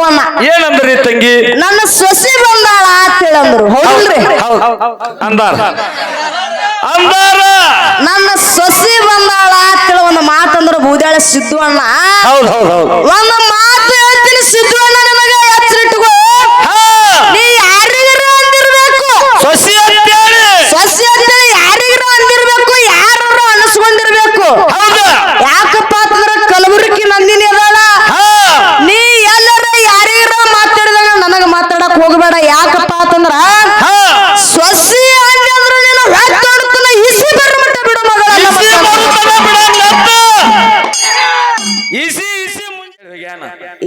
ಮುದುಕವನ್ನ ಏನಂದ್ರಿ ತಂಗಿ ನನ್ನ ಸೊಸಿ ಬಂದಾಳ ಅಂತ ಹೇಳಂದ್ರು ಹೌದಿಲ್ರಿ ಅಂದಾರ ಅಂದಾರ ನನ್ನ ಸೊಸಿ ಬಂದಾಳ ಅಂತ ಹೇಳಿ ಒಂದು ಮಾತಂದ್ರ ಬೂದ್ಯಾಳ ಸಿದ್ದು ಅಣ್ಣ ಹೌದು ಹೌದು ಹೌದು ಒಂದು ಮಾತು ಹೇಳ್ತೀನಿ ಸಿದ್ದು ಅಣ್ಣ ನನಗೆ ಎಚ್ಚರಿಟ್ಕೋ ನೀ ಯಾರಿಗಾರ ಅಂದಿರ್ಬೇಕು ಸೊಸಿ ಅಂತೇಳಿ ಸೊಸಿ ಅಂತೇಳಿ ಯಾರಿಗಾರ ಅಂದಿರ್ಬೇಕು ಯಾರು ಅನಿಸ್ಕೊಂಡಿರ್ಬೇಕು ಯಾಕಪ್ಪ ಅಂತಂದ್ರ ಕಲಬುರಗಿ ನಂದಿನಿ ಅದಾಳ ನೀ ಎಲ್ಲರ ಯಾರಿಗಾರ ಮಾತಾಡಿದಾಗ ನನಗ ಮಾತಾಡಕ್ ಹೋಗಬೇಡ ಯಾಕಪ್ಪ ಅಂತಂದ್ರ ಸೊಸಿ ಅಂದ್ರ ನೀನು ವ್ಯಾಖ್ಯಾನ ಇಸಿ ಬರ್ಮಟ್ಟ ಬಿಡು ಮಗಳ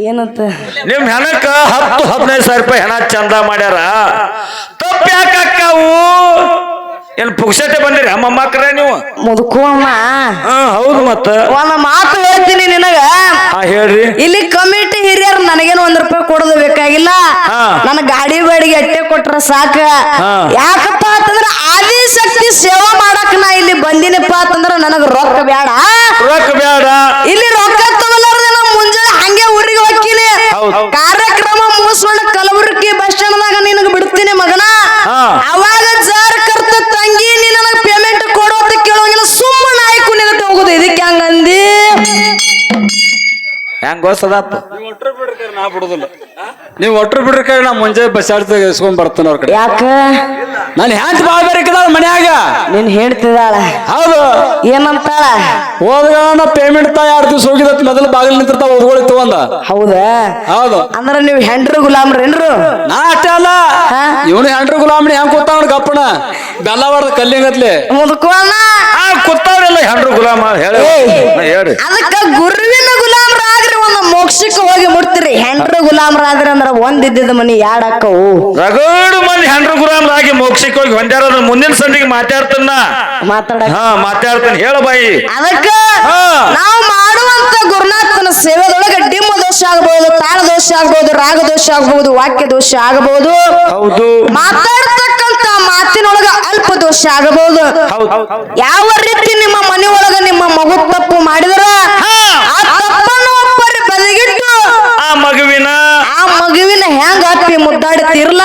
ಏನಂತ ನಿಮ್ ಹೆಣಕ್ಕ 10-15 ರೂಪಾಯಿ ಹೆಣ ಚಂದ ಮಾಡ್ಯಾರ ತಪ್ಪ ಯಾಕವು ಏನ್ ಪುಕ್ಷಟೆ ಬಂದಿರಿ ಮೊಮ್ಮಕ್ರ ನೀವು ಮುದುಕೋಮ್ಮ ಹೌದು ಮತ್ತ ಒಂದ್ ಮಾತು ಹೇಳ್ತೀನಿ ನಿನಗ ಹೇಳ್ರಿ ಇಲ್ಲಿ ಕಮಿಟಿ ಹಿರಿಯರು ನನಗೇನು 1 ರೂಪಾಯಿ ಕೊಡೋದು ಬೇಕಾಗಿಲ್ಲ ನನ್ನ ಗಾಡಿ ಬಾಡಿಗೆ ಅಟ್ಟೆ ಕೊಟ್ರ ಸಾಕ ಯಾಕಪ್ಪ ಅಂತಂದ್ರ ಆದಿಶಕ್ತಿ ಸೇವಾ ಮಾಡಕ್ ನಾ ಇಲ್ಲಿ ಬಂದಿನಪ್ಪ ಅಂತಂದ್ರ ನನಗ ರೊಕ್ಕ ಬೇಡ ಇಲ್ಲಿ ರೊಕ್ಕ ತಗೊಳ್ಳಾರ್ದ ನಾ ಮುಂಜಾನೆ ಹಂಗೆ ಊರಿಗೆ ಹೋಗ್ತೀನಿ ಕಾರ್ಯಕ್ರಮ ಮುಗಿಸ್ಕೊಂಡು ಕಲಬುರಗಿ ಬಸ್ ಸ್ಟ್ಯಾಂಡ್ ದಾಗ ನಿನಗ ಬಿಡ್ತೀನಿ ಮಗನ ಅವಾಗ ಜಾರ್ ಕರ್ತ ತಂಗಿ ನೀ ನನಗ ಪೇಮೆಂಟ್ ಕೊಡು ಅಂತ ಕೇಳೋಂಗಿಲ್ಲ ಸುಮ್ಮನೆ ನಾಯಿ ಕುಣಿಗತ್ತೆ ಹೋಗುದು ಇದಕ್ಕೆ ಹಂಗಂದಿ ಹೆಂಗ ಗೊತ್ತದಪ್ಪ ನಾ ಬಿಡುದಿಲ್ಲ ನೀವು ಒಟ್ರು ಬಿಡ್ರಿ ಕೈ ನಾ ಮುಂಜಾನೆ ಬಸ್ ಆಡ್ದಾಗ ಇಸ್ಕೊಂಡ್ ಬರ್ತಾನ ಅವ್ರ ಕಡೆ ಯಾಕ ನಾನು ಹ್ಯಾಂಚ್ ಬಾಳ ಬೇರೆಕದಾಳ ಮನ್ಯಾಗ ನೀನ್ ಹೇಳ್ತಿದ್ದಾಳ ಹೌದು ಏನಂತಾಳ ಹೋದ್ಗಳ ಪೇಮೆಂಟ್ ತಾ 2 ದಿವಸ ಹೋಗಿದತ್ ಮೊದಲು ಬಾಗಿಲು ನಿಂತಿರ್ತಾವ ಓದ್ಕೊಳಿತ್ತು ಅಂದ ಹೌದಾ ಹೌದು ಅಂದ್ರ ನೀವು ಹೆಂಡ್ರು ಗುಲಾಮ್ರೇನ್ರು ನಾ ಅಷ್ಟೇ ಅಲ್ಲ ಇವನು ಹೆಂಡ್ರು ಗುಲಾಮಣಿ ಹೆಂಗ್ ಕೂತಾವ ಗಪ್ಪಣ ಬೆಲ್ಲ ಬಾರ್ದ ಕಲ್ಲಿಂಗತ್ಲೆ ಮುದುಕೋಣ ಕೂತಾವ್ರಲ್ಲ ಹೆಂಡ್ರು ಗುಲಾಮ ಹೇಳ್ರಿ ಅದಕ್ಕ ಗುರುವಿನ ಗುಲಾಮ್ರಾಗ್ರಿ ಒಂದು ಮೋಕ್ಷಕ್ಕೆ ಹೋಗಿ ಮುಟ್ತಿರಿ ಹೆಂಡ್ರು ಗುಲಾಮ್ರಾದ್ರಿ ಅಂದ್ರ ಒಂದಿದ್ದ ಮನಿ ಯಾಡಕ್ಕವು ರಗಡು ಮಂದಿ ಹೆಂಡ್ರು ಗುಲಾಮರಾಗಿ ಮೋಕ್ಷಕ್ಕೆ ಹೋಗಿ ಹೊಂದ್ಯಾರ ಮುಂದಿನ ಸಂದಿಗೆ ಮಾತಾಡ್ತಾನ ಮಾತಾಡ್ತಾನೆ ಹೇಳ ಬಾಯಿ ಅದಕ್ಕ ನಾವು ಮಾಡುವಂತ ಗುರುನಾಥನ ಸೇವೆದೊಳಗೆ ಡಿಮ್ಮ ದೋಷ ಆಗಬಹುದು ತಾಳ ದೋಷ ಆಗಬಹುದು ರಾಗ ದೋಷ ಆಗಬಹುದು ವಾಕ್ಯ ದೋಷ ಆಗಬಹುದು ಹೌದು ಮಾತಾಡ್ತಕ್ಕಂತ ಮಾತಿನೊಳಗ ಅಲ್ಪ ದೋಷ ಆಗಬಹುದು ಯಾವ ರೀತಿ ನಿಮ್ಮ ಮನೆ ಒಳಗ ನಿಮ್ಮ ಮಗು ತಪ್ಪು ಮಾಡಿದ್ರ ಆ ತಪ್ಪನ್ನು ಒಬ್ಬರಿ ಬದಿಗಿಟ್ಟು ಆ ಮಗುವಿನ ಹೆಂಗ ಅಪ್ಪಿ ಮುದ್ದಾಡ್ತಿರ್ಲ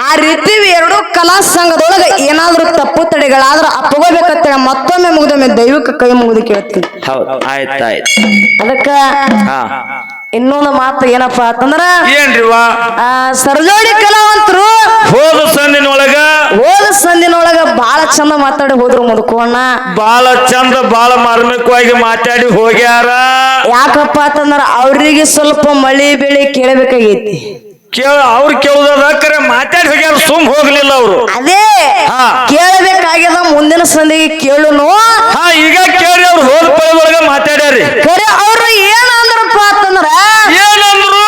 ಆ ರೀತಿ ಎರಡು ಕಲಾ ಸಂಘದೊಳಗ ಏನಾದ್ರೂ ತಪ್ಪು ತಡೆಗಳಾದ್ರ ಅಪ್ಪಗೋಬೇಕಂತ ಮತ್ತೊಮ್ಮೆ ಮುಗಿದೊಮ್ಮೆ ದೈವಕ್ಕೆ ಕೈ ಮುಗಿದು ಕೇಳ್ತೀನಿ ಅದಕ್ಕ ಇನ್ನೊಂದು ಮಾತು ಏನಪ್ಪಾ ಅಂತಂದ್ರ ಏನ್ರಿವಾ ಸರಜೋಡಿ ಕಲಾವಂತರು ಹೋದ ಸಂದಿನೊಳಗ ಬಾಳ ಚಂದ ಮಾತಾಡಿ ಹೋದ್ರು ಮುದುಕೋಣ ಬಾಳ ಚಂದ ಬಾಳ ಮಾರ್ಮಿಕವಾಗಿ ಮಾತಾಡಿ ಹೋಗ್ಯಾರ ಯಾಕಪ್ಪ ಅಂತಂದ್ರ ಅವ್ರಿಗೆ ಸ್ವಲ್ಪ ಮಳಿ ಬೆಳಿ ಕೇಳಬೇಕಾಗೈತಿ ಅವ್ರು ಕೇಳುದ ಕರೆ ಮಾತಾಡಿ ಹೋಗ್ಯಾರ ಸುಮ್ ಹೋಗ್ಲಿಲ್ಲ ಅವ್ರು ಅದೇ ಕೇಳಬೇಕಾಗ್ಯದ ಮುಂದಿನ ಸಂದಿಗೆ ಕೇಳುನು ಈಗ ಕೇಳಿ ಅವ್ರು ಹೋದ ಪೈದೊಳಗ ಮಾತಾಡ್ಯಾರಿ ಕರೆ ಅವ್ರು ಏನಂದ್ರಪ್ಪ ಅಂತಂದ್ರ ಏನಂದ್ರು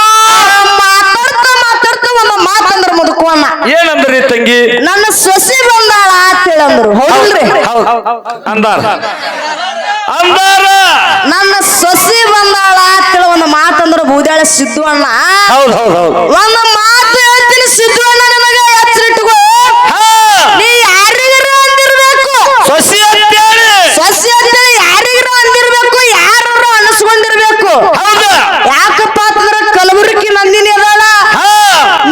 ಮಾತಾಡ್ತಾ ಒಂದು ಮಾತಂದ್ರ ಮುದುಕೋಣ ಏನಂದ್ರಿ ತಂಗಿ ನನ್ನ ಸೊಸಿ ಬಂದಾಳ ಅಂತ ಹೇಳಂದ್ರು ಹೌದಿಲ್ರಿ ಅಂದಾರ ನನ್ನ ಸೊಸಿ ಬಂದಾಳ ಅಂತ ಹೇಳಿ ಒಂದು ಮಾತಂದ್ರ ಬೂದ್ಯಾಳ ಸಿದ್ದು ಅಣ್ಣ ಒಂದು ಮಾತು ಹೇಳ್ತೀನಿ ಸಿದ್ದು ಅಣ್ಣ ನನಗೆ ಎಚ್ಚರಿಟ್ಕೋ ನೀ ಯಾರಿಗಾರ ಅಂದಿರ್ಬೇಕು ಸೊಸಿ ಅಂತೇಳಿ ಯಾರಿಗಾರ ಅಂದಿರ್ಬೇಕು ಯಾರು ಅನಿಸ್ಕೊಂಡಿರ್ಬೇಕು ಯಾಕಪ್ಪ ಅಂತಂದ್ರ ಕಲಬುರಗಿ ನಂದಿನಿ ಅದಾಳ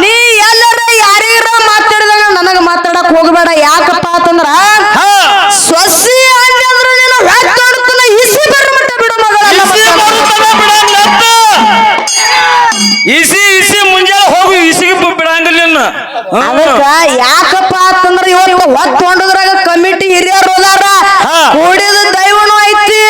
ನೀ ಎಲ್ಲರ ಯಾರಿಗಾರ ಮಾತಾಡಿದಾಗ ನನಗ ಮಾತಾಡಕ್ ಹೋಗಬೇಡ ಯಾಕಪ್ಪ ಅಂತಂದ್ರ ಸೊಸಿ ಅಂದ್ರ ನೀನು ವ್ಯಾಖ್ಯಾನ ಇಸಿ ಬರ್ಮಟ್ಟ ಬಿಡು ಮಗಳ ಇಸಿ ಮುಂಜಾನೆ ಹೋಗಿ ಇಸಿಗೆ ಬಿಡಂಗಿಲ್ಲ ಅದಕ್ಕ ಯಾಕಪ್ಪ ಅಂತಂದ್ರ ಇವತ್ತು ಹೊತ್ತೊಂಡದ್ರಾಗ ಕಮಿಟಿ ಹಿರಿಯರು ಹೋದಾರ ಕೂಡಿದ ದೈವನು ಐತಿ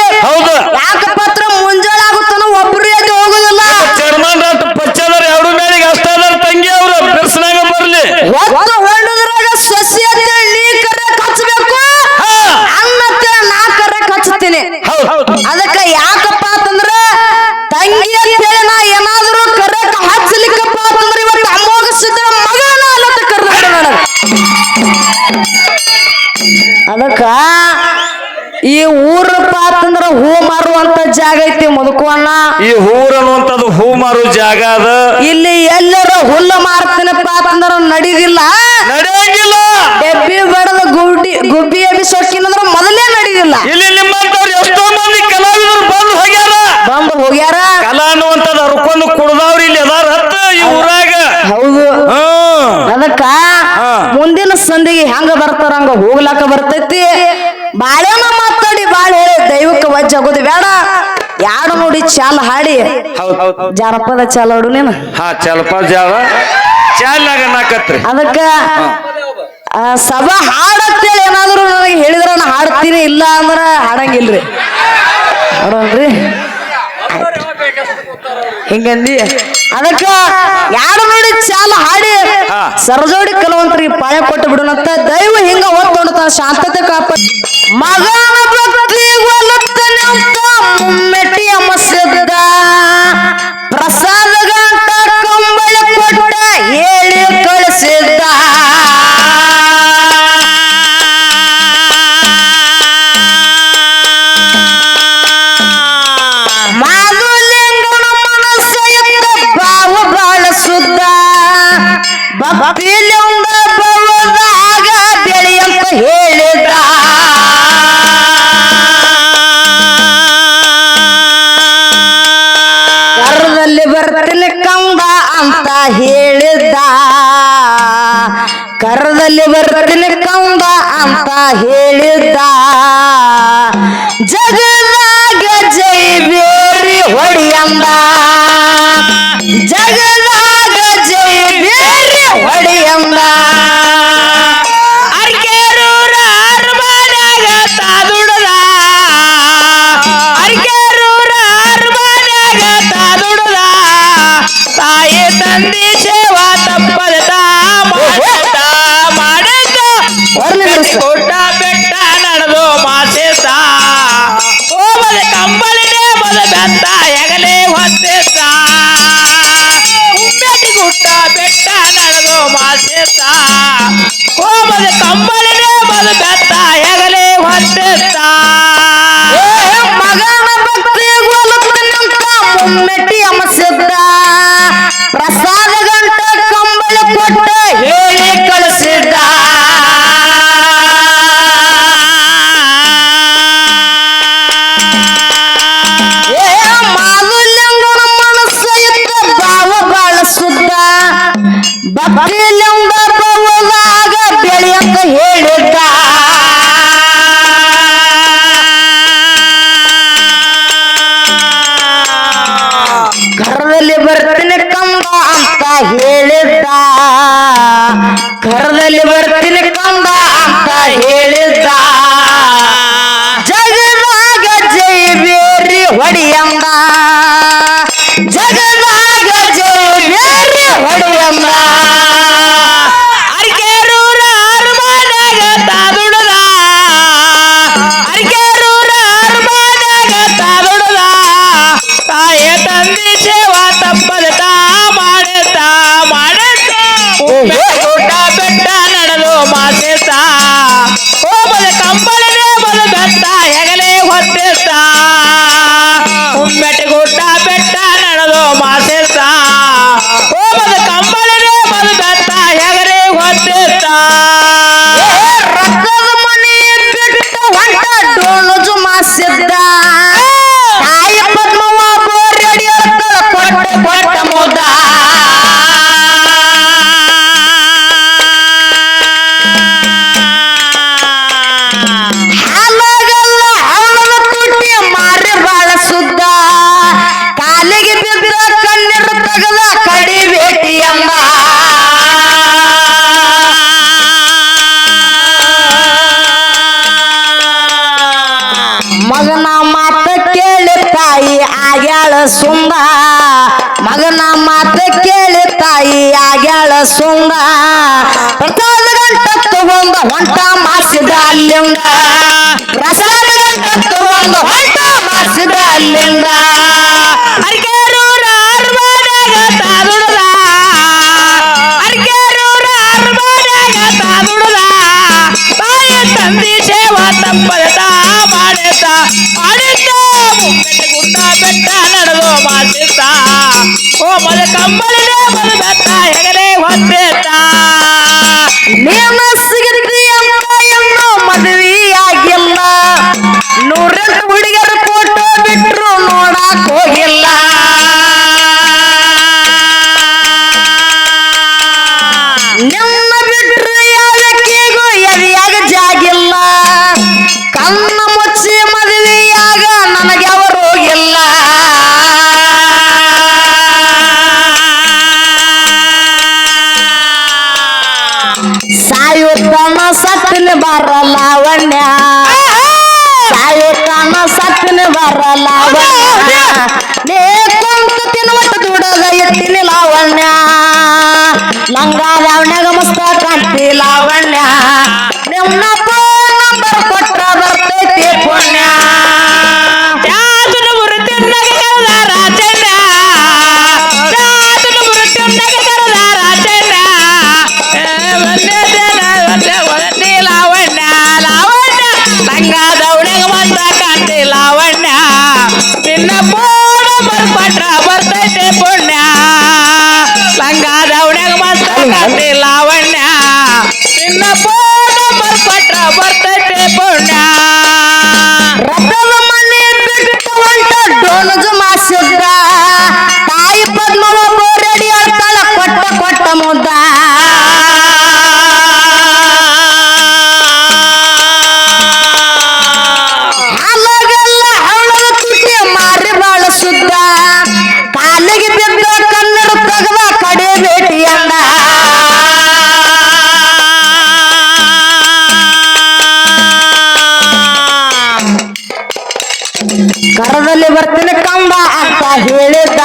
ಯಾಕಪ್ಪ ಅಂದ್ರ ಮುಂಜಾನೆ ಆಗುತ್ತಾನ ಒಬ್ರು ಎದ್ದು ಹೋಗುದಿಲ್ಲ ಚರ್ಮನ್ ಪಚ್ಚದರ ಎರಡು ಮೇಳಿಗೆ ಅಷ್ಟಾದ್ರ ತಂಗಿ ಅವ್ರ ಬಿರ್ಸನಾಗ ಬರ್ಲಿ ಹೊತ್ತು ಹೊಂಡದ್ರಾಗ ಸಸಿ ಅಂತೇಳಿ ನೀ ಕರೆ ಕಚ್ಚಬೇಕು ಅನ್ನತ್ತೇಳಿ ನಾ ಕರೆ ಕಚ್ಚತೀನಿ ಅದಕ್ಕ ಯಾಕಪ್ಪ ಅಂತಂದ್ರ ತಂಗಿ ಅಂತೇಳಿ ನಾ ಏನಾದ್ರು ಕರೆ ಹಚ್ಚಲಿಕ್ಕಪ್ಪ ಅಂತಂದ್ರ ಇವತ್ತು ಅಮ್ಮೋಗ ಸಿದ್ರ ಮಗನ ಅಲ್ಲತ್ತ ಕರ್ದ ನನಗ ಅದಕ್ಕ ಈ ಊರಪ್ಪ ಅಂತಂದ್ರ ಹೂ ಮಾರುವಂತ ಜಾಗ ಐತಿ ಮುದುಕೋಣ ಈ ಊರ ಅನ್ನುವಂಥದ್ದು ಹೂ ಮಾರು ಜಾಗ ಅದ ಇಲ್ಲಿ ಎಲ್ಲರ ಹುಲ್ಲ ಮಾರ್ತೀನಪ್ಪ ಅಂತಂದ್ರ ನಡೀದಿಲ್ಲ ಡಬ್ಬಿ ಬಡದ ಗುಬ್ಬಿ ಎಬ್ಬಿ ಸೊಕ್ಕಿನಂದ್ರ ಮೊದಲೇ ನಡೀದಿಲ್ಲ ಇಲ್ಲಿ ನಿಮ್ಮಂತವ್ರು ಎಷ್ಟೋ ಮಂದಿ ಕಲಾವಿದರು ಬಂದು ಹೋಗ್ಯಾರ ಹೋಗ್ಯಾರ ಕಲಾ ಅನ್ನುವಂಥದ್ದು ಹರ್ಕೊಂಡು ಕುಡ್ದವ್ರು ಇಲ್ಲಿ ಅದಾರ ಹೋಗ್ಲಾಕ ಬರ್ತೈತಿ ಬಾಳೆನ ಮಾತಾಡಿ ಬಾಳೆ ದೈವಕ್ಕೆ ವಜ್ಜ ಆಗೋದು ಬೇಡ ಯಾರು ನೋಡಿ ಚಾಲ ಹಾಡಿ ಹೌದು ಜಾನಪದ ಚಾಲ ಹಾಡು ನೀನು ಹಾ ಚಲಪ ಜಾವ ಚಾಲ್ನಾಗ ನಾಕತ್ರಿ ಅದಕ್ಕ ಸಭಾ ಹಾಡತ್ತೇಳಿ ಏನಾದ್ರು ನನಗೆ ಹೇಳಿದ್ರ ನಾ ಹಾಡ್ತೀನಿ ಇಲ್ಲ ಅಂದ್ರ ಹಾಡಂಗಿಲ್ರಿ ನೋಡ್ರಿ ಹಿಂಗಂದಿ ಅದಕ್ಕ ಯಾರು ನೋಡಿ ಚಾಲ ಹಾಡಿ ಸರಜೋಡಿ ಕಲವಂತರಿಗೆ ಪಾಯ ಕೊಟ್ಟು ಬಿಡುನಂತ ದೈವ ಹಿಂಗ ಓದ್ಕೊಂಡ ಶಾಂತತೆ ಕಾಪ ಮಗನ ಭಕ್ತಿ ಮುಮ್ಮೆಟ್ಟಿಯ ಮಸದ ಪ್ರಸಾದ ಗಂಟ ಕಂಬಳ ಕೊಟ್ಟ ಹೇಳಿ ಕಳಿಸಿದ್ದ ಮಾಧುಲಿಂಗನ ಮನಸ್ಸ ಇದ್ದ ಬಾವು ಬಾಳ ಸುದ್ದ ಭಕ್ತಿಲಿಂಗ ಬರುವಾಗ ಬೆಳೆಯಂತ ಹೇಳಿದ ಕರದಲ್ಲಿ ಬರ್ತೀನಿ ಕಂದ ಅಂತ ಹೇಳಿದ್ದ ಕರದಲ್ಲಿ ಬರ್ತೀನಿ ಕಂದ ಅಂತ ಹೇಳಿದ್ದ ಜಗದಾಗ ಜೈ ಬೇರಿ ಹೊಡಿಯಂದ ಜಗದಾಗ ಜೈ ಬೇರಿ ಹೊಡಿಯಂದ ಅರ್ಕೆರೂರ ಅರಮನೆಗ ತಾದುಡದ ಅರ್ಕೆರೂರ ಅರಮನೆಗ ತಾದುಡದ ತಾಯಿ ತಂದಿ ಸೇವಾ ತಪ್ಪದ ಮಾಡಿದ್ದ ಕೊಟ್ಟ ಬೆಟ್ಟ ನಡೆದು ಮಾಸಿದ್ದ ಹೋಮದ ಕಂಬಳಿನೇ ಮೊದ ಬೆತ್ತ ಹೆಗಲೇ ಹೊತ್ತಿದ್ದ ಉಮ್ಮೆಟಿ ಗುಟ್ಟ ಬೆಟ್ಟ ನಡೆದು ಮಾಸಿದ್ದ ಹೋಮದ ಕಂಬಳಿನೇ ಮೊದ ಬೆತ್ತ ಹೆಗಲೇ ಹೊತ್ತಿದ್ದ ಮಗನ ಭಕ್ತಿ ಮುಮ್ಮೆಟ್ಟಿ ಅಮಸಿದ್ದ ಪ್ರಸಾದ ಗಂಟ ಕಂಬಳ ಕೊಟ್ಟ ಹೇಳಿ ಕಳಿಸಿದ್ದ ಮಾಧುಲಿಂಗನ ಮನಸ್ಸ ಇದ್ದ ಬಾವ ಬಾಳ ಸುದ್ದ ಭಕ್ತಿಲಿಂಗ ಬರುವಾಗ ಬೆಳೆಯಂತ ಹೇಳಿದ್ದ ಕರದಲ್ಲಿ ಬರ್ತೀನಿ ಕಂದ ಅಂತ ಹೇಳಿದ್ದ ಕರದಲ್ಲಿ ಬರ್ತೀನಿ ಕಂದ ಅಂತ ಹೇಳಿದ್ದ ಜಗದಾಗ ಜೈ ಬೇರಿ ಹೊಡಿಯಂದ ಜಗದಾಗ ಜೈ ಬೇರಿ ಹೊಡಿಯಂದ ಅರ್ಕೆರೂರ ಅರಮನೆಗ ತಾದುಡದ ಅರ್ಕೆರೂರ ಅರಮನೆಗ ತಾದುಡದ ತಾಯಿ ತಂದಿ ಸೇವಾ ತಪ್ಪದ ಮಾಡಿದ್ದ ಗುಡ್ಡ ಬೆಟ್ಟ ನಡೆದು ಮಾಸಿದ್ದ ಹೋಮದ ಕಂಬಳನೇ ಮೊದ ಬೆತ್ತ ಹೆಗಲೇ ಹೊತ್ತಿದ್ದ ಉಮ್ಮೆಟ್ಟಿ ಗುಡ್ಡ ಬೆಟ್ಟ ನಡೆದು ಮಾಸಿದ್ದ ಹೋಮದ ಕಂಬಳನೇ ಮೊದ ಬೆತ್ತ ಹೆಗಲೇ ಹೊತ್ತಿದ್ದ ರಕ್ತದ ಮಣಿ ಬಿಟ್ಟ ಹೊಂಟ ಡೋಣಜು ಮಾಸಿದ್ದ ತಾಯಿ ಪದ್ಮವ್ವ ಬೋರಡಿ ಕೊಟ್ಟ ಮುದ್ದ ಹಾಲಾಗಲ್ಲ ಹಳ್ಳದ ತುಟ್ಟಿ ಮಾರಿ ಬಾಳ ಸುದ್ದ ಕಾಲಿಗೆ ಬಿದ್ದ ಕಣ್ಣೀರು ತಗದ ಕಡಿ ಭೇಟಿ ಎಂಬ ಮಗನ ಮಾತ ಕೇಳಿ ತಾಯಿ ಆಗ್ಯಾಳ ಸುಂದ ಮಗನ ಮಾತ ಕೇಳಿ ತಾಯಿ ಆಗ್ಯಾಳ ಸುಂದ ಪ್ರಸಾದ ಗಂಟ ತಗೊಂಡ ಹೊಂಟ ಮಾಸಿದ ಅಲ್ಲಿಂದ ಪ್ರಸಾದ ಗಂಟ ತಗೊಂಡ ಹೊಂಟ ಮಾಸಿದ ಅಲ್ಲಿಂದ ಅರ್ಕೆರೂರ ಅರಮನೆಗ ತಾದುಡದ ಅರ್ಕೆರೂರ ಅರಮನೆಗ ತಾದುಡದ ತಾಯಿ ತಂದಿ ಸೇವಾ ತಪ್ಪದ ಮಾಡಿದ್ದ ಮುಮ್ಮೆಟ್ಟಿ ಗುಡ್ಡ ಬೆಟ್ಟ ನಡೆದು ಮಾಸಿದ್ದ ಹೋಮದ ಕಂಬಳಿನೇ ಮೊದ ಬೆತ್ತ ಹೆಗಲೇ ಹೊತ್ತಿದ್ದ ನೀನ ಸಿಗತಿ ಅಂತ ಇನ್ನೂ ಮದುವೆಯಾಗಿಲ್ಲ 108 ಹುಡುಗರ ಫೋಟೋ ಬಿಟ್ರು ನೋಡಕ್ ಹೋಗಿಲ್ಲ ನಿನ್ನ ಬಿಟ್ರು ಯಾವಕ್ಕಿಗೂ ಎದೆಯಾಗ ಜಾಗ ಲಂಗಾದವನ್ಯಾಗ ಮಸ್ತ ಕಾಂತಿ ಲಾವಣ್ಯ ನಿಮ್ಮ ನಂಬರ್ ಕೊಟ್ಟ ಬರ್ತೈತಿ ಪುಣ್ಯ ಯಾತನ ಮುರುತಿನ್ನಗ ಕರೆದ ರಾಜಣ್ಣ ಯಾತನ ಮುರುತಿನ್ನಗ ಕರೆದ ರಾಜಣ್ಣ ಒದತಿ ಲಾವಣ್ಯ ಲಾವಣ್ಯ ಲಂಗಾದವನ್ಯಾಗ ಮಸ್ತ ಕಾಂತಿ ಲಾವಣ್ಯ ನಿನ್ನ ಪೂರ್ಣ ಬರ್ಪಟ್ರ ಬರ್ತೈತೆ ಪುಣ್ಯ ಲಂಗಾದವನ್ಯಾಗ ಮಸ್ತ ಕಾಂತಿ ಲಾವಣ್ಯ ನಿನ್ನ ಪೂರ್ಣ ಬರ್ಪಟ್ರ ಬರ್ತೈತೆ ಪುಣ್ಯ ರಥದ ಮನೆ ಬಿಟ್ಟು ಹೊಂಟ ಡೋಲಜು ಮಾಸಿದ್ದ ತಾಯಿ ಪದ್ಮವ ಬೋರಡಿ ಅಳ್ತಾಳ ಕೊಟ್ಟ ಕೊಟ್ಟ ಮುದ್ದ ಅಲ್ಲಗೆಲ್ಲ ಹಳ್ಳದ ತುಟಿ ಮಾರಿ ಬಾಳ ಸುದ್ದ ಕಾಲಿಗೆ ಬಿದ್ದ ಕನ್ನಡ ತಗದ ಕಡೆ ಭೇಟಿಯಂದ ಕರದಲ್ಲಿ ಬರ್ತೀನಿ ಕಂಬ ಅಂತ ಹೇಳಿದ್ದ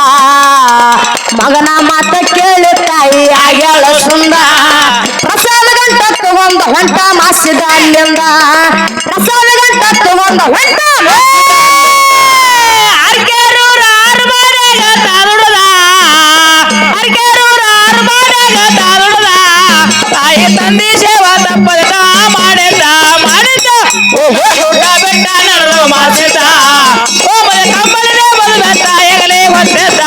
ಮಗನ ಮಾತ ಕೇಳಿ ತಾಯಿ ಆಗ್ಯಾಳ ಸುಂದ ಪ್ರಸಾದ ಗಂಟ ತಗೊಂಡ ಹೊಂಟ ಮಾಸಿದ ಅಲ್ಲಿಂದ ಪ್ರಸಾದ ಗಂಟ ತಗೊಂಡ ಹೊಂಟ ಅರ್ಕೆರೂರ ಅರಮನೆಗ ತಾರುಡದ ಅರ್ಕೆರೂರ ಅರಮನೆಗ ತಾರುಡದ ತಾಯಿ ತಂದೆ ಸೇವಾ ತಪ್ಪದ ಮಾಡಿದ್ದ ಮಾಡಿದ್ದ ಊಟ ಬೆಟ್ಟ ನಡೆದು ಮಾಸಿದ್ದ ಓಮದ ಕಂಬಳನೆ ಬದುಬೆಟ್ಟ ಹೆಗಲೇ ಹೊತ್ತಿದ್ದ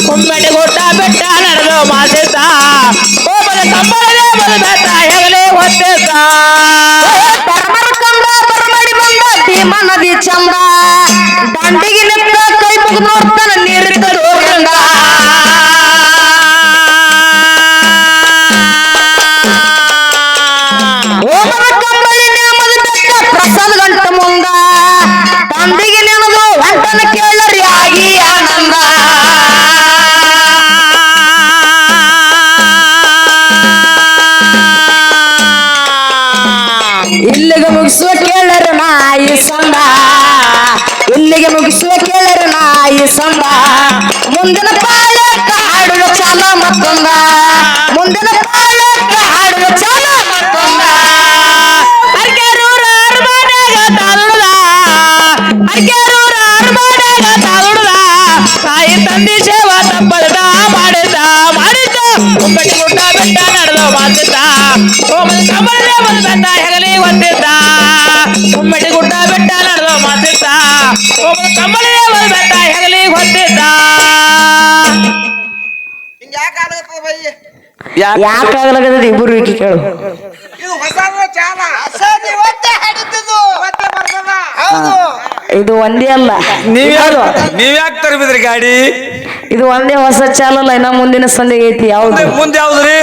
ಕುಮ್ಮಡಿ ಊಟ ಬೆಟ್ಟ ನಡೆದು ಮಾಸಿದ್ದ ಓಮದ ಕಂಬಳನೆ ಬದುಬೆಟ್ಟ ಹೆಗಲೇ ಹೊತ್ತಿದ್ದ ಪರಮರ ಕಂಬ ಬರಮಡಿ ಬಂದ ಭೀಮ ನದಿ ಚಂದ ದಂಡಿಗೆ ನಿಂತ ಕೈ ಮುಗಿದು ನೋಡ್ತಾನ ನೀರಿದ್ದ ರೋಗಂದ ಓಮನ ಕಂಬಳಿ ನೇಮದ ಬೆಟ್ಟ ಪ್ರಸಾದ ಗಂಟ ಮುಂದ ತಂದಿಗೆ ನೆನದು ಹೊಂಟನ ಕೇಳರಿ ಆಗಿ ಆನಂದ ಇಲ್ಲಿಗೆ ಮುಗಿಸುವ ಕೇಳರು ನಾಯಿ ಸಂದ ಇಲ್ಲಿಗೆ ಮುಗಿಸುವ ಕೇಳರು ನಾಯಿ ಸಂದ ಮುಂದಿನ ಪಾಯಕ್ಕ ಹಾಡುವ ಚಾಲ ಮತ್ತೊಂದ ಮುಂದಿನ ಪಾಯಕ್ಕ ಹಾಡುವ ಚಾಲ ಮತ್ತೊಂದ ಅರ್ಕೆರೂರ ಅರಮನೆಗ ತಾರುಡದ ಅರ್ಕೆರೂರ ಅರಮನೆಗ ತಾರುಡದ ತಾಯಿ ತಂದೆ ಸೇವಾ ತಪ್ಪದ ಮಾಡಿದ್ದ ಮಾಡಿದ್ದ ಕುಂಬಟಿ ಗುಡ್ಡ ಬೆಟ್ಟ ನಡೆದು ಮಾತಿದ್ದ ಓಮದ ಕಂಬಳನೆ ಬದುಬೆಟ್ಟ ಹೆಗಲಿ ಹೊತ್ತಿದ್ದ ಕುಂಬಟಿ ಗುಡ್ಡ ಬೆಟ್ಟ ನಡೆದು ಮಾತಿದ್ದ ಓಮದ ಕಂಬಳನೆ ಬದುಬೆಟ್ಟ ಹೆಗಲಿ ಹೊತ್ತಿದ್ದ ಯಾಕಾಗಲಾಗದ ಇಬ್ಬರು ಈಕಿ ಕೇಳು ಇದು ಒಂದೇ ಅಲ್ಲ ನೀವ್ಯಾಕೆ ತರಬಿದ್ರಿ ಗಾಡಿ ಇದು ಒಂದೇ ಹೊಸ ಚಾಲಲ್ಲ ಇನ್ನ ಮುಂದಿನ ಸಂದಿಗೆ ಐತಿ ಯಾವ್ದು ಮುಂದೆ ಯಾವ್ದ್ರಿ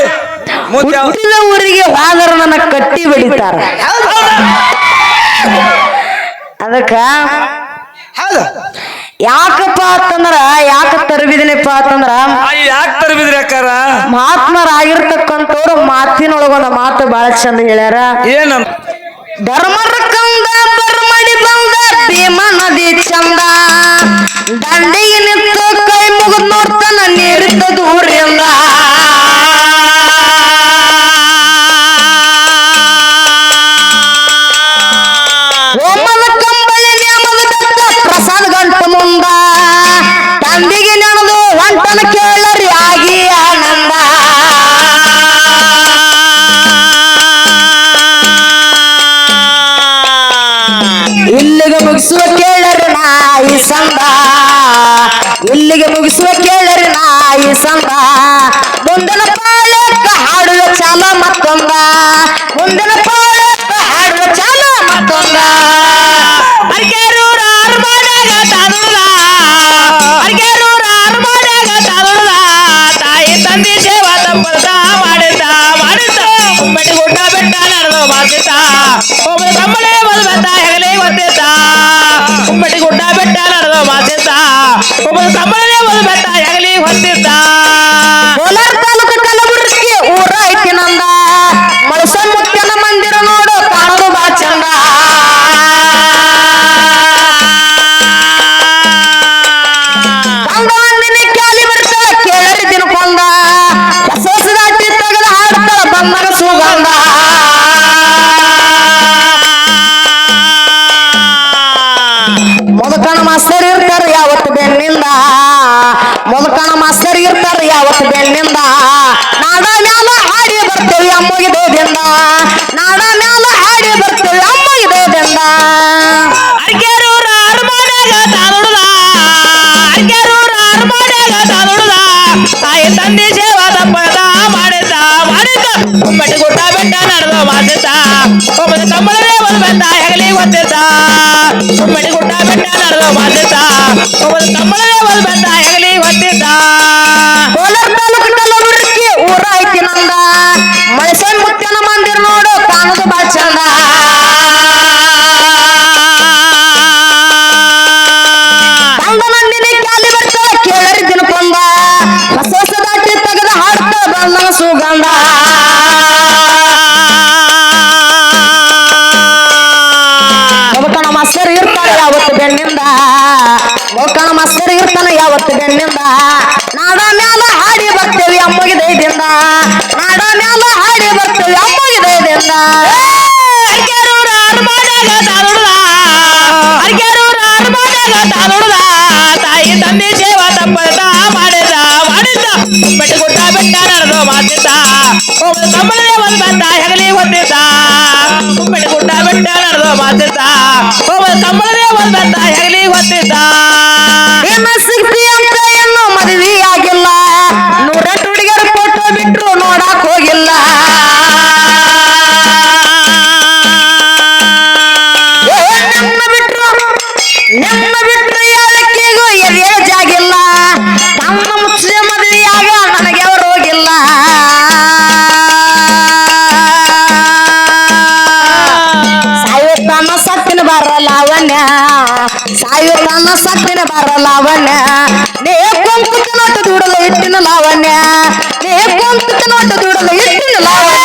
ಮುಂದೆ ಯಾವ್ದು ಹುಟ್ಟಿದ ಊರಿಗೆ ಹೋದರ ನನ್ನ ಕಟ್ಟಿ ಬೆಳಿತಾರ ಅದಕ್ಕ ಯಾಕಪ್ಪ ಅಂತಂದ್ರ ಯಾಕ ತರಬಿದಿನಪ್ಪ ಅಂತಂದ್ರ ಯಾಕೆ ತರಬಿದ್ರಿ ಅಕ್ಕಾರ ಮಹಾತ್ಮರಾಗಿರ್ತಕ್ಕಂಥವ್ರು ಮಾತಿನೊಳಗೊಂದ ಮಾತು ಬಹಳ ಚಂದ ಹೇಳ್ಯಾರ ಏನಂತ ಧರ್ಮರ ಕಂದ ಬರಮಡಿ ಬಂದ ಭೀಮ ನದಿ ಚಂದ ದಂಡಿಗೆ ನಿಂತು ಕೈ ಮುಗಿದು ನೋಡ್ತಾನ ನೀರಿದ್ದ ದೂರಿಂದ ಓಮದ ಕಂಬಳಿ ನೇಮದ ಬೆಟ್ಟ ಪ್ರಸಾದ ಗಂಟ ಮುಂದ ತಂದಿಗೆ ನೆನದು ಹೊಂಟನ ಕೇಳರಿ ಆಗಿ ಆನಂದ ಇಲ್ಲಿಗೆ ಮುಗಿಸುವ ಕೇಳರಿ ನಾಯಿ ಸಂದ ಇಲ್ಲಿಗೆ ಮುಗಿಸುವ ಕೇಳರಿ ನಾಯಿ ಸಂದ ಮುಂದಿನ ಪಾಳಕ್ಕ ಹಾಡುವ ಚಾಲ ಮತ್ತೊಂದ ಮುಂದಿನ ಪಾಳಕ್ಕ ಹಾಡುವ ಚಾಲ ಮತ್ತೊಂದ ಅರ್ಕೆರೂರ ಅರಮನೆಗ ತಾರುಡದ ಅರ್ಕೆರೂರ ಅರಮನೆಗ ತಾರುಡದ ತಾಯಿ ತಂದೆ ಸೇವಾ ತಪ್ಪದ ಮಾಡಿದ್ದ ಮಾಡಿದ್ದ ಕುಂಬಟಿ ಗುಡ್ಡ ಬೆಟ್ಟ ನಡೆದು ಮಾತಿದ್ದ ಓಮದ ಕಂಬಳನೆ ಬದುಬೆಟ್ಟ ಹೆಗಲೇ ಹೊತ್ತಿದ್ದ ಕುಂಬಟಿ ಗುಡ್ಡ ಬೆಟ್ಟ ನಡೆದು ಮಾತಿದ್ದ ಓಮದ ಕಂಬಳನೆ ಬದುಬೆಟ್ಟ ಹೆಗಲಿ ಹೊತ್ತಿದ್ದ ಕೋಲಾರ ತಾಲೂಕು ಕಲಬುರಗಿ ಊರ ಐತಿ ನಂದ ಮಳಸ ಮುತ್ತನ ಮಂದಿರ ನೋಡು ಕಾಣೋದು ಬಾ ಚಂದ ಗಂಗವಂದಿನಿ ಕ್ಯಾಲಿ ಬರ್ತಾಳ ಕೇಳರಿ ದಿನಕೊಂದ ಹೊಸ ಹೊಸದಾಗಿ ಮೊದಕಣ ಮಾಸ್ತರ್ ಇರ್ತಾರ ಯಾವತ್ತು ಬೆನ್ನಿಂದ ನಾಡ ಮ್ಯಾಲ ಹಾಡಿ ಬರ್ತೇವಿ ಅಮ್ಮಗೆ ದೇದಿಂದ ನಾಡ ಮ್ಯಾಲ ಹಾಡಿ ಬರ್ತೇವಿ ಅಮ್ಮಗೆ ದೇದಿಂದ ಅರ್ಗ್ಯಾರೂರ ಅರಮನೆಗ ತಾನುಡುದ ಅರ್ಗ್ಯಾರೂರ ಅರಮನೆಗ ತಾನುಡುದ ತಾಯಿ ತಂದೆ ಸೇವಾ ತಪ್ಪದ ಮಾಡಿದ್ದ ಕುಮ್ಮಟಿ ಗುಡ್ಡ ಬೆಟ್ಟ ನಡೆದು ಮಾಸಿದ್ದ ಒಬ್ಬನ ತಮ್ಮನೇ ಒಂದು ಬೆಟ್ಟ ಹೆಗಲಿ ಗೊತ್ತಿದ್ದ ಕುಮ್ಮಟಿ ಗುಡ್ಡ ಬೆಟ್ಟ ನಡೆದು ಮಾಸಿದ್ದ ಒಬ್ಬನ ತಮ್ಮನೇ ಒಂದು ಬೆಟ್ಟ ಹೆಗಲಿ ಗೊತ್ತಿದ್ದ ಕೋಲಾರ ತಾಲೂಕು ಕಲಬುರ್ಗಿ ಊರ ಐತಿ ನಂದ ಮಳಸೈ ಮುತ್ತನ ಮಂದಿರ ನೋಡು ಕಾಣದು ಬಾಳ ಚಂದ ನಂದಿನಿ ಕ್ಯಾಲಿ ಬರ್ತಾಳ ಕೇಳರಿ ದಿನಕೊಂದ ಹೊಸ ಹೊಸ ದಾಟಿ ತೆಗೆದ ಹಾಡ್ತಾಳ ಬಂದ ಸುಗಂಧ ಮೊದಕಣ ಮಾಸ್ತರ್ ಇರ್ತಾನೆ ಯಾವತ್ತು ಬೆನ್ನಿಂದ ಮೊದಕಣ ಮಾಸ್ತರ್ ಇರ್ತಾನೆ ಯಾವತ್ತು ಬೆನ್ನಿಂದ ನಾಡ ಮ್ಯಾಲ ಹಾಡಿ ಬರ್ತೇವಿ ಅಮ್ಮಗೆ ದಯದಿಂದ ನಾಡ ಮ್ಯಾಲ ಹಾಡಿ ಬರ್ತೇವಿ ಅಮ್ಮಗೆ ದಯದಿಂದ ಅರ್ಗ್ಯಾರೂರ ಅರಮನೆಗ ತಾನುಡುದ ಅರ್ಗ್ಯಾರೂರ ಅರಮನೆಗ ತಾನುಡುದ ತಾಯಿ ತಂದೆ ಸೇವಾ ತಪ್ಪದ ಮಾಡಿದ್ದ ಕುಮ್ಮಟಿ ಗುಡ್ಡ ಬೆಟ್ಟ ನಡೆದು ಮಾತಿದ್ದ ಒಬ್ಬನ ತಮ್ಮನೇ ಒಂದು ಬೆಟ್ಟ ಹೆಗಲಿ ಗೊತ್ತಿದ್ದ ಕುಮ್ಮಟಿ ಗುಡ್ಡ ಬೆಟ್ಟ ನಡೆದು ಮಾತಿದ್ದ ಒಬ್ಬನ ತಮ್ಮನೇ ಒಂದು ಬೆಟ್ಟ ಹೆಗಲಿ ಗೊತ್ತಿದ್ದ ಏನ ಸಿಗ್ತಿ ಅಂತ ಇನ್ನೂ ಮದುವೆ ಆಗಿಲ್ಲ 108 ಹುಡುಗಿಯರ ಫೋಟೋ ಬಿಟ್ರು ನೋಡಕ್ ಹೋಗಿಲ್ಲ ನಿಮ್ಮ ಬಿಟ್ರು ಯಾವಕ್ಕಿಗೂ ಎದೆ ಜಾಗಿಲ್ಲ ತಮ್ಮ ಮುಚ್ಚಿದ ಮದುವೆಯಾಗ ನನಗೆ ಅವರು ಹೋಗಿಲ್ಲ ಸಾಯುತ್ತಾನ ಸತ್ತಿನ ಬರ ಲಾವಣ್ಯ ಸಾಯುತ್ತಾನ ಸತ್ತಿನ ಬರ ಲಾವಣ್ಯ ನೇ ಕುಂತ ನೋಟ ದುಡದ ಇಟ್ಟಿನ ಲಾವಣ್ಯ ನೇ ಕುಂತ ನೋಟ ದುಡದ ಇಟ್ಟಿನ ಲಾವಣ್ಯ